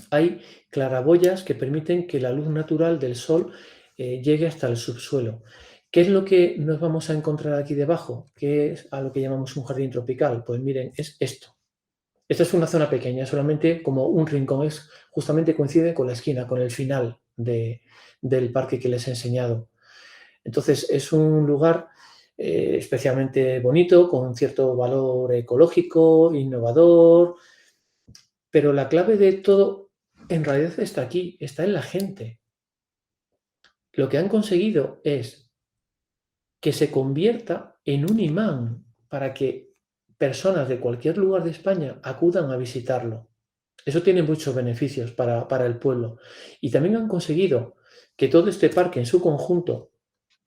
hay claraboyas que permiten que la luz natural del sol llegue hasta el subsuelo. ¿Qué es lo que nos vamos a encontrar aquí debajo? ¿Qué es a lo que llamamos un jardín tropical? Pues miren, es esto. Esta es una zona pequeña, solamente como un rincón, justamente coincide con la esquina, con el final del parque que les he enseñado. Entonces, es un lugar especialmente bonito, con cierto valor ecológico, innovador, pero la clave de todo en realidad está aquí, está en la gente. Lo que han conseguido es que se convierta en un imán para que personas de cualquier lugar de España acudan a visitarlo. Eso tiene muchos beneficios para el pueblo. Y también han conseguido que todo este parque en su conjunto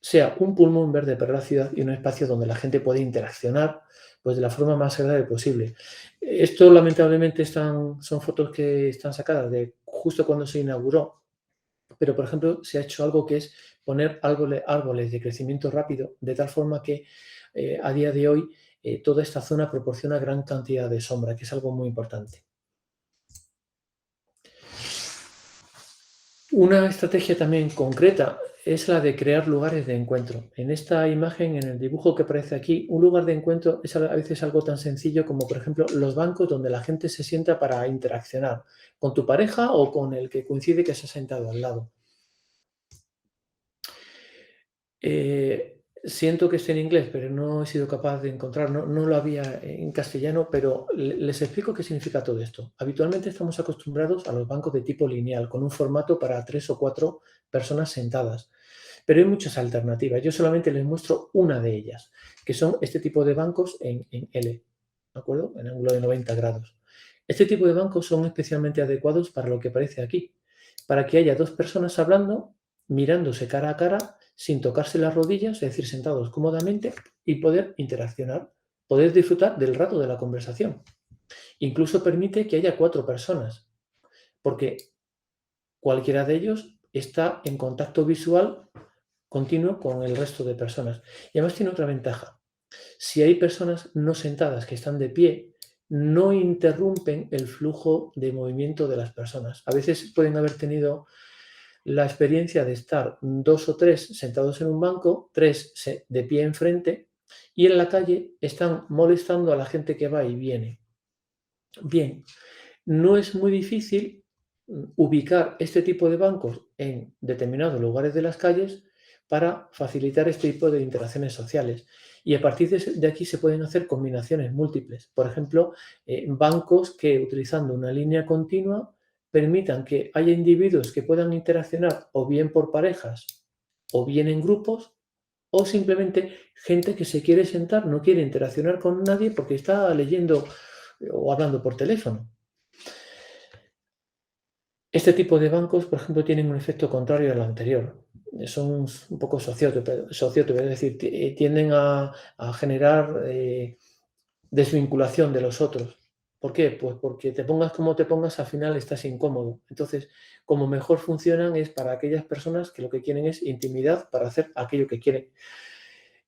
sea un pulmón verde para la ciudad y un espacio donde la gente puede interaccionar pues, de la forma más agradable posible. Esto lamentablemente son fotos que están sacadas de justo cuando se inauguró, pero por ejemplo se ha hecho algo que es poner árboles de crecimiento rápido de tal forma que a día de hoy toda esta zona proporciona gran cantidad de sombra, que es algo muy importante. Una estrategia también concreta es la de crear lugares de encuentro. En esta imagen, en el dibujo que aparece aquí, un lugar de encuentro es a veces algo tan sencillo como, por ejemplo, los bancos donde la gente se sienta para interaccionar con tu pareja o con el que coincide que se ha sentado al lado. Siento que esté en inglés, pero no he sido capaz de encontrar, no lo había en castellano, pero les explico qué significa todo esto. Habitualmente estamos acostumbrados a los bancos de tipo lineal, con un formato para 3 o 4 personas sentadas, pero hay muchas alternativas. Yo solamente les muestro una de ellas, que son este tipo de bancos en L, ¿de acuerdo? En ángulo de 90 grados. Este tipo de bancos son especialmente adecuados para lo que aparece aquí, para que haya dos personas hablando, mirándose cara a cara, sin tocarse las rodillas, es decir, sentados cómodamente y poder interaccionar, poder disfrutar del rato de la conversación. Incluso permite que haya 4 personas, porque cualquiera de ellos está en contacto visual continuo con el resto de personas. Y además tiene otra ventaja. Si hay personas no sentadas que están de pie, no interrumpen el flujo de movimiento de las personas. A veces pueden haber tenido la experiencia de estar 2 o 3 sentados en un banco, 3 de pie enfrente, y en la calle están molestando a la gente que va y viene. Bien, no es muy difícil ubicar este tipo de bancos en determinados lugares de las calles para facilitar este tipo de interacciones sociales. Y a partir de aquí se pueden hacer combinaciones múltiples. Por ejemplo, bancos que utilizando una línea continua permitan que haya individuos que puedan interaccionar o bien por parejas o bien en grupos o simplemente gente que se quiere sentar, no quiere interaccionar con nadie porque está leyendo o hablando por teléfono. Este tipo de bancos, por ejemplo, tienen un efecto contrario al anterior. Son un poco sociótopos, es decir, tienden a generar desvinculación de los otros. ¿Por qué? Pues porque te pongas como te pongas, al final estás incómodo. Entonces, como mejor funcionan es para aquellas personas que lo que quieren es intimidad para hacer aquello que quieren.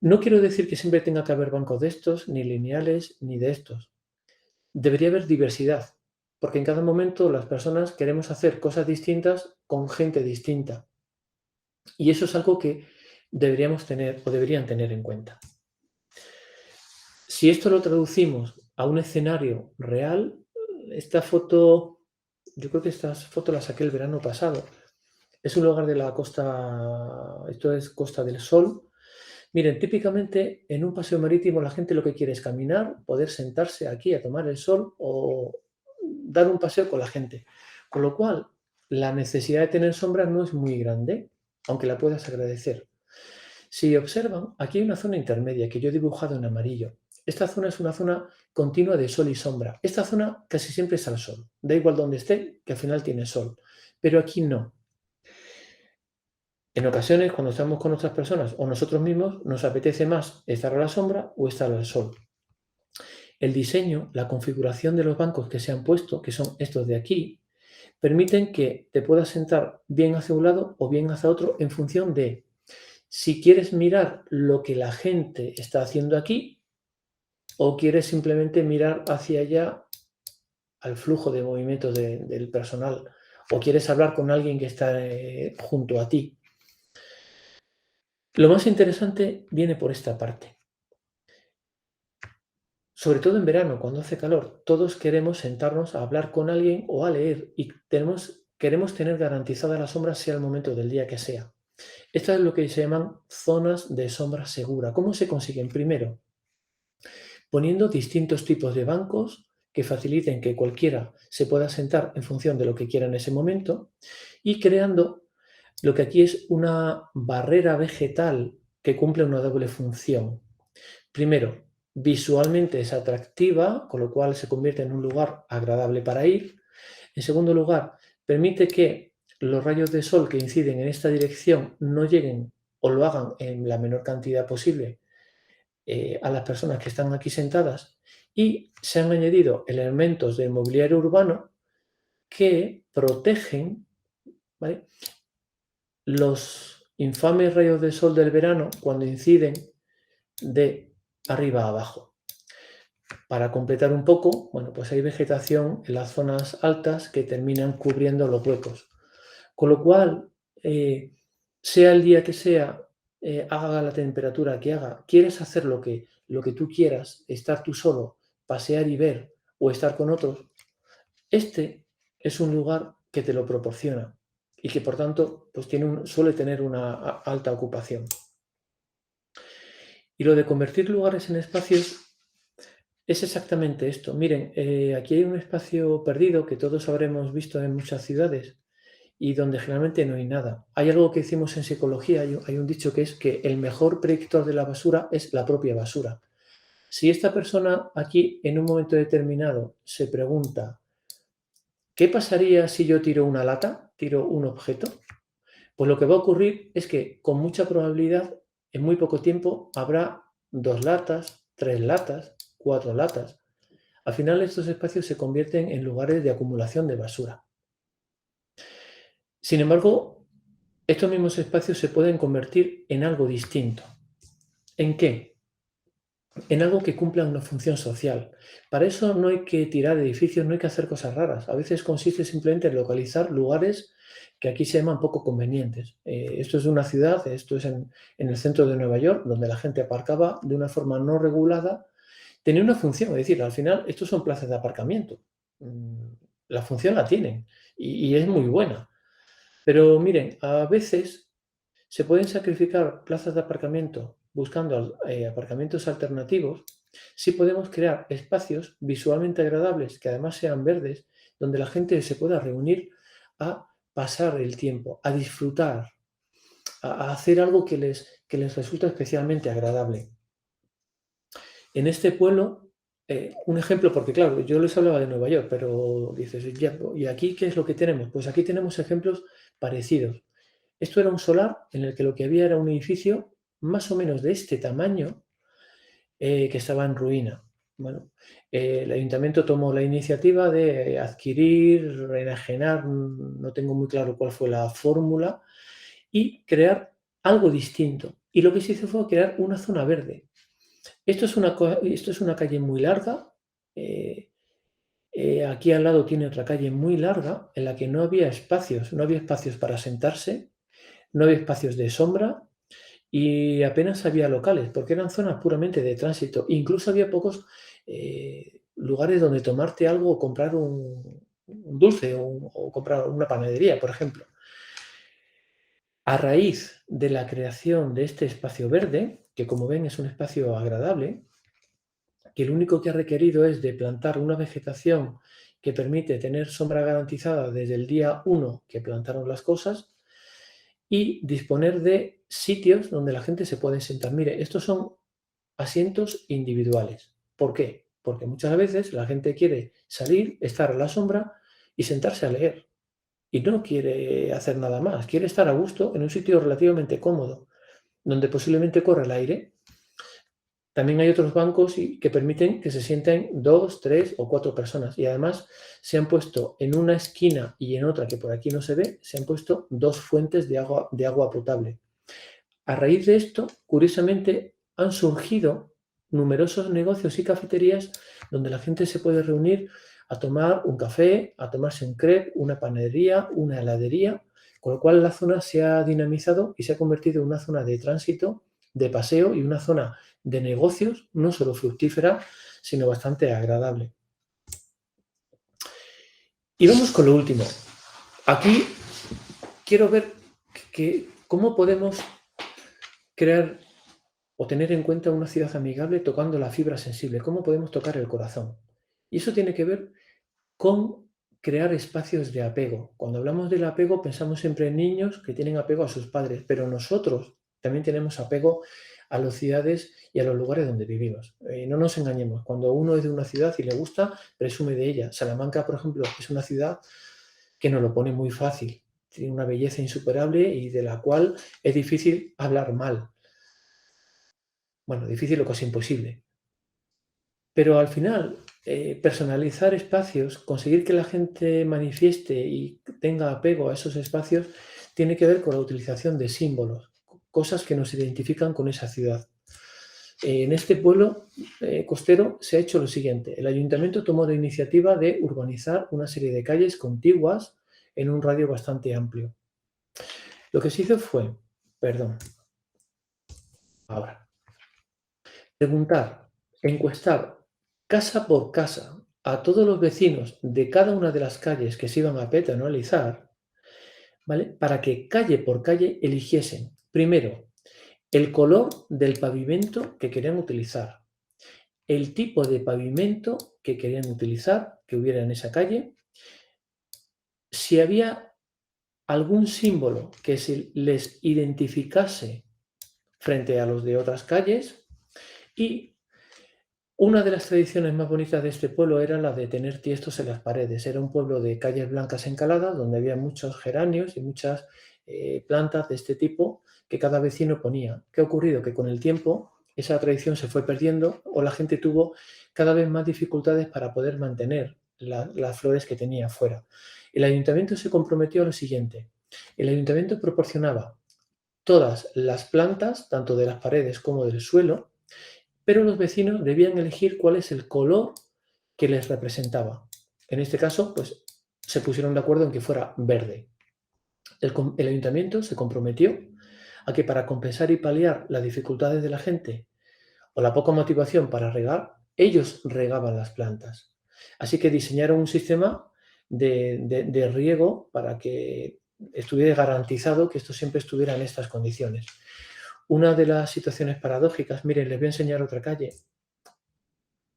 No quiero decir que siempre tenga que haber bancos de estos, ni lineales, ni de estos. Debería haber diversidad, porque en cada momento las personas queremos hacer cosas distintas con gente distinta. Y eso es algo que deberíamos tener o deberían tener en cuenta. Si esto lo traducimos a un escenario real, esta foto, yo creo que esta foto la saqué el verano pasado. Es un lugar de la costa, esto es Costa del Sol. Miren, típicamente en un paseo marítimo la gente lo que quiere es caminar, poder sentarse aquí a tomar el sol o dar un paseo con la gente. Con lo cual, la necesidad de tener sombra no es muy grande, aunque la puedas agradecer. Si observan, aquí hay una zona intermedia que yo he dibujado en amarillo. Esta zona es una zona continua de sol y sombra. Esta zona casi siempre es al sol. Da igual donde esté, que al final tiene sol. Pero aquí no. En ocasiones, cuando estamos con otras personas o nosotros mismos, nos apetece más estar a la sombra o estar al sol. El diseño, la configuración de los bancos que se han puesto, que son estos de aquí, permiten que te puedas sentar bien hacia un lado o bien hacia otro en función de si quieres mirar lo que la gente está haciendo aquí o quieres simplemente mirar hacia allá al flujo de movimientos del personal o quieres hablar con alguien que está junto a ti. Lo más interesante viene por esta parte. Sobre todo en verano, cuando hace calor, todos queremos sentarnos a hablar con alguien o a leer y queremos tener garantizada la sombra sea el momento del día que sea. Estas es lo que se llaman zonas de sombra segura. ¿Cómo se consiguen? Primero, poniendo distintos tipos de bancos que faciliten que cualquiera se pueda sentar en función de lo que quiera en ese momento y creando lo que aquí es una barrera vegetal que cumple una doble función. Primero, visualmente es atractiva, con lo cual se convierte en un lugar agradable para ir. En segundo lugar, permite que los rayos de sol que inciden en esta dirección no lleguen o lo hagan en la menor cantidad posible a las personas que están aquí sentadas, y se han añadido elementos de mobiliario urbano que protegen, ¿vale?, los infames rayos de sol del verano cuando inciden de arriba a abajo. Para completar un poco, bueno, pues hay vegetación en las zonas altas que terminan cubriendo los huecos. Con lo cual, sea el día que sea, haga la temperatura que haga, quieres hacer lo que tú quieras, estar tú solo, pasear y ver o estar con otros, este es un lugar que te lo proporciona y que por tanto pues suele tener una alta ocupación. Y lo de convertir lugares en espacios es exactamente esto. Miren, aquí hay un espacio perdido que todos habremos visto en muchas ciudades y donde generalmente no hay nada. Hay algo que decimos en psicología, hay un dicho que es que el mejor predictor de la basura es la propia basura. Si esta persona aquí en un momento determinado se pregunta, ¿qué pasaría si yo tiro una lata, tiro un objeto? Pues lo que va a ocurrir es que con mucha probabilidad en muy poco tiempo habrá 2 latas, 3 latas, 4 latas. Al final estos espacios se convierten en lugares de acumulación de basura. Sin embargo, estos mismos espacios se pueden convertir en algo distinto. ¿En qué? En algo que cumpla una función social. Para eso no hay que tirar edificios, no hay que hacer cosas raras. A veces consiste simplemente en localizar lugares que aquí se llaman poco convenientes. Esto es una ciudad, esto es en el centro de Nueva York, donde la gente aparcaba de una forma no regulada. Tenía una función, es decir, al final estos son plazas de aparcamiento. La función la tienen y es muy buena. Pero miren, a veces se pueden sacrificar plazas de aparcamiento buscando aparcamientos alternativos si podemos crear espacios visualmente agradables que además sean verdes, donde la gente se pueda reunir a pasar el tiempo, a disfrutar, a hacer algo que les resulta especialmente agradable. En este pueblo, un ejemplo, porque claro, yo les hablaba de Nueva York, pero dices, ¿y aquí qué es lo que tenemos? Pues aquí tenemos ejemplos parecidos. Esto era un solar en el que lo que había era un edificio más o menos de este tamaño que estaba en ruina. Bueno, el ayuntamiento tomó la iniciativa de adquirir, reenajenar, no tengo muy claro cuál fue la fórmula, y crear algo distinto. Y lo que se hizo fue crear una zona verde. Esto es una calle muy larga. Aquí al lado tiene otra calle muy larga en la que no había espacios para sentarse, no había espacios de sombra y apenas había locales, porque eran zonas puramente de tránsito. Incluso había pocos lugares donde tomarte algo o comprar un dulce o comprar una panadería, por ejemplo. A raíz de la creación de este espacio verde, que como ven es un espacio agradable, que lo único que ha requerido es de plantar una vegetación que permite tener sombra garantizada desde el día 1 que plantaron las cosas, y disponer de sitios donde la gente se puede sentar. Mire, estos son asientos individuales. ¿Por qué? Porque muchas veces la gente quiere salir, estar a la sombra y sentarse a leer. Y no quiere hacer nada más. Quiere estar a gusto en un sitio relativamente cómodo, donde posiblemente corre el aire. También hay otros bancos que permiten que se sienten 2, 3 o 4 personas. Y además se han puesto en una esquina y en otra, que por aquí no se ve, se han puesto 2 fuentes de agua potable. A raíz de esto, curiosamente, han surgido numerosos negocios y cafeterías donde la gente se puede reunir a tomar un café, a tomarse un crepe, una panadería, una heladería, con lo cual la zona se ha dinamizado y se ha convertido en una zona de tránsito, de paseo y una zona de negocios, no solo fructífera, sino bastante agradable. Y vamos con lo último. Aquí quiero ver ¿Cómo podemos crear o tener en cuenta una ciudad amigable tocando la fibra sensible? ¿Cómo podemos tocar el corazón? Y eso tiene que ver con crear espacios de apego. Cuando hablamos del apego pensamos siempre en niños que tienen apego a sus padres, pero nosotros también tenemos apego a las ciudades y a los lugares donde vivimos. No nos engañemos, cuando uno es de una ciudad y le gusta, presume de ella. Salamanca, por ejemplo, es una ciudad que nos lo pone muy fácil. Tiene una belleza insuperable y de la cual es difícil hablar mal. Bueno, difícil o casi imposible. Pero al final, personalizar espacios, conseguir que la gente manifieste y tenga apego a esos espacios, tiene que ver con la utilización de símbolos, cosas que nos identifican con esa ciudad. En este pueblo costero se ha hecho lo siguiente. El ayuntamiento tomó la iniciativa de urbanizar una serie de calles contiguas en un radio bastante amplio. Lo que se hizo fue, perdón, ahora, preguntar, encuestar casa por casa a todos los vecinos de cada una de las calles que se iban a peatonalizar, ¿vale? Para que calle por calle eligiesen, primero, el color del pavimento que querían utilizar, el tipo de pavimento que querían utilizar, que hubiera en esa calle, si había algún símbolo que se les identificase frente a los de otras calles. Y una de las tradiciones más bonitas de este pueblo era la de tener tiestos en las paredes. Era un pueblo de calles blancas encaladas donde había muchos geranios y muchas plantas de este tipo que cada vecino ponía. ¿Qué ha ocurrido? Que con el tiempo esa tradición se fue perdiendo o la gente tuvo cada vez más dificultades para poder mantener las flores que tenía afuera. El ayuntamiento se comprometió a lo siguiente. El ayuntamiento proporcionaba todas las plantas, tanto de las paredes como del suelo, pero los vecinos debían elegir cuál es el color que les representaba. En este caso, pues se pusieron de acuerdo en que fuera verde. El ayuntamiento se comprometió a que para compensar y paliar las dificultades de la gente o la poca motivación para regar, ellos regaban las plantas. Así que diseñaron un sistema de riego para que estuviera garantizado que esto siempre estuviera en estas condiciones. Una de las situaciones paradójicas, miren, les voy a enseñar otra calle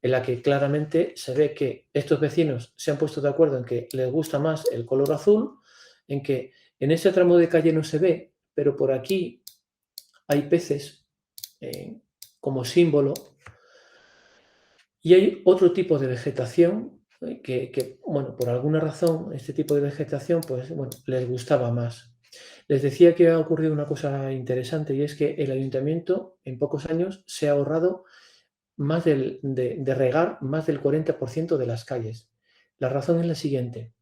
en la que claramente se ve que estos vecinos se han puesto de acuerdo en que les gusta más el color azul, en que en ese tramo de calle no se ve, pero por aquí hay peces como símbolo y hay otro tipo de vegetación que, bueno, por alguna razón este tipo de vegetación pues, bueno, les gustaba más. Les decía que ha ocurrido una cosa interesante y es que el ayuntamiento en pocos años se ha ahorrado más de regar más del 40% de las calles. La razón es la siguiente.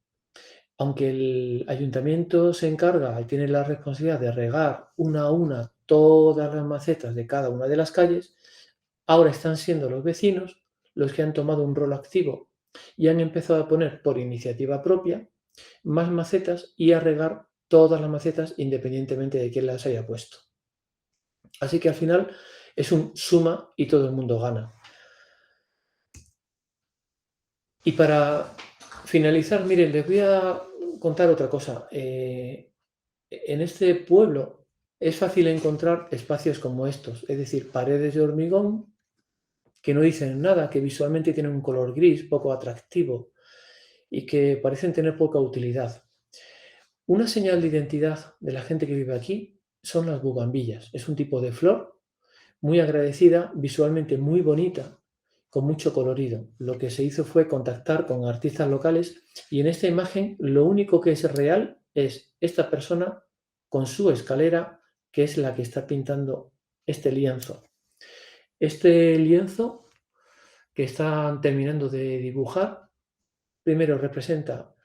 Aunque el ayuntamiento se encarga y tiene la responsabilidad de regar una a una todas las macetas de cada una de las calles, ahora están siendo los vecinos los que han tomado un rol activo y han empezado a poner por iniciativa propia más macetas y a regar todas las macetas independientemente de quién las haya puesto. Así que al final es un suma y todo el mundo gana. Y para finalizar, miren, les voy a contar otra cosa. En este pueblo es fácil encontrar espacios como estos, es decir, paredes de hormigón que no dicen nada, que visualmente tienen un color gris poco atractivo y que parecen tener poca utilidad. Una señal de identidad de la gente que vive aquí son las bugambillas. Es un tipo de flor muy agradecida, visualmente muy bonita, con mucho colorido. Lo que se hizo fue contactar con artistas locales y en esta imagen lo único que es real es esta persona con su escalera, que es la que está pintando este lienzo. Este lienzo que están terminando de dibujar, primero representa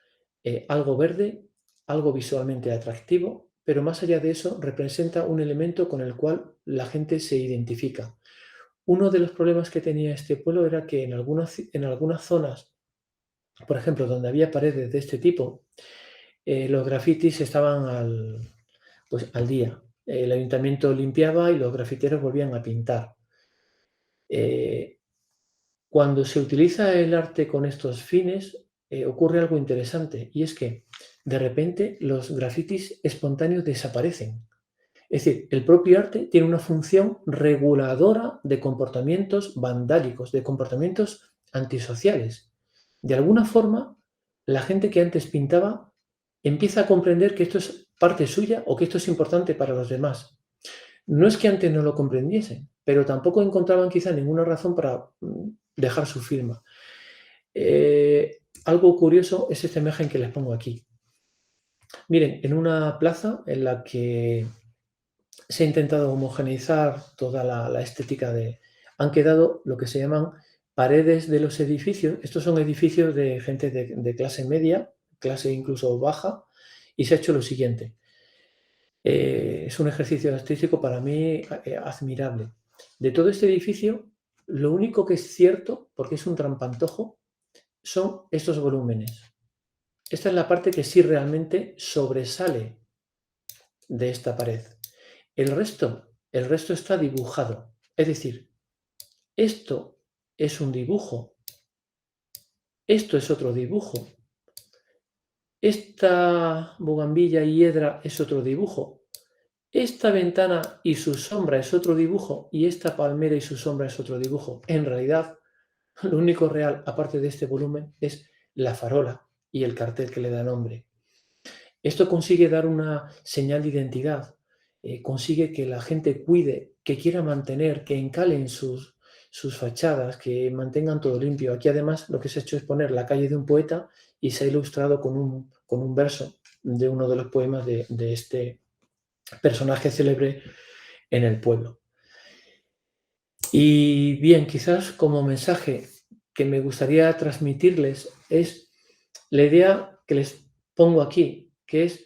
algo verde, algo visualmente atractivo, pero más allá de eso representa un elemento con el cual la gente se identifica. Uno de los problemas que tenía este pueblo era que en algunas zonas, por ejemplo, donde había paredes de este tipo, los grafitis estaban al día. El ayuntamiento limpiaba y los grafiteros volvían a pintar. Cuando se utiliza el arte con estos fines, ocurre algo interesante y es que de repente los grafitis espontáneos desaparecen. Es decir, el propio arte tiene una función reguladora de comportamientos vandálicos, de comportamientos antisociales. De alguna forma, la gente que antes pintaba empieza a comprender que esto es parte suya o que esto es importante para los demás. No es que antes no lo comprendiesen, pero tampoco encontraban quizá ninguna razón para dejar su firma. Algo curioso es esta imagen que les pongo aquí. Miren, en una plaza en la que se ha intentado homogeneizar toda la estética de... Han quedado lo que se llaman paredes de los edificios. Estos son edificios de gente de clase media, clase incluso baja, y se ha hecho lo siguiente. Es un ejercicio artístico para mí admirable. De todo este edificio, lo único que es cierto, porque es un trampantojo, son estos volúmenes. Esta es la parte que sí realmente sobresale de esta pared. El resto está dibujado. Es decir, esto es un dibujo, esto es otro dibujo, esta bugambilla y hiedra es otro dibujo, esta ventana y su sombra es otro dibujo y esta palmera y su sombra es otro dibujo. En realidad, lo único real, aparte de este volumen, es la farola y el cartel que le da nombre. Esto consigue dar una señal de identidad, consigue que la gente cuide, que quiera mantener, que encalen sus fachadas, que mantengan todo limpio. Aquí además lo que se ha hecho es poner la calle de un poeta y se ha ilustrado con un verso de uno de los poemas de este personaje célebre en el pueblo. Y bien, quizás como mensaje que me gustaría transmitirles es la idea que les pongo aquí, que es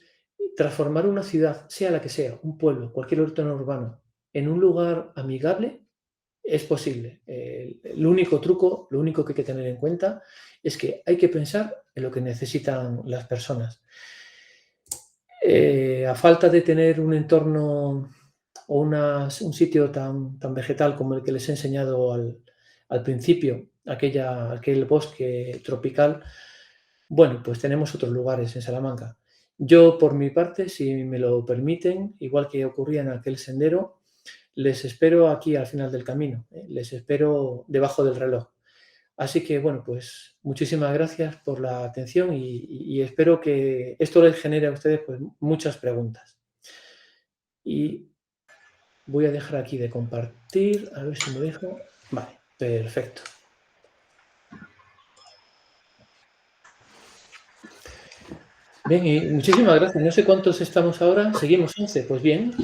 transformar una ciudad, sea la que sea, un pueblo, cualquier entorno urbano, en un lugar amigable, es posible. El único truco, lo único que hay que tener en cuenta es que hay que pensar en lo que necesitan las personas. A falta de tener un entorno o un sitio tan vegetal como el que les he enseñado al principio, aquel bosque tropical, bueno, pues tenemos otros lugares en Salamanca. Yo, por mi parte, si me lo permiten, igual que ocurría en aquel sendero, les espero aquí al final del camino, les espero debajo del reloj. Así que, bueno, pues muchísimas gracias por la atención y espero que esto les genere a ustedes pues, muchas preguntas. Y voy a dejar aquí de compartir, a ver si me dejo. Vale, perfecto. Bien, y muchísimas gracias. No sé cuántos estamos ahora. Seguimos 11. Pues bien.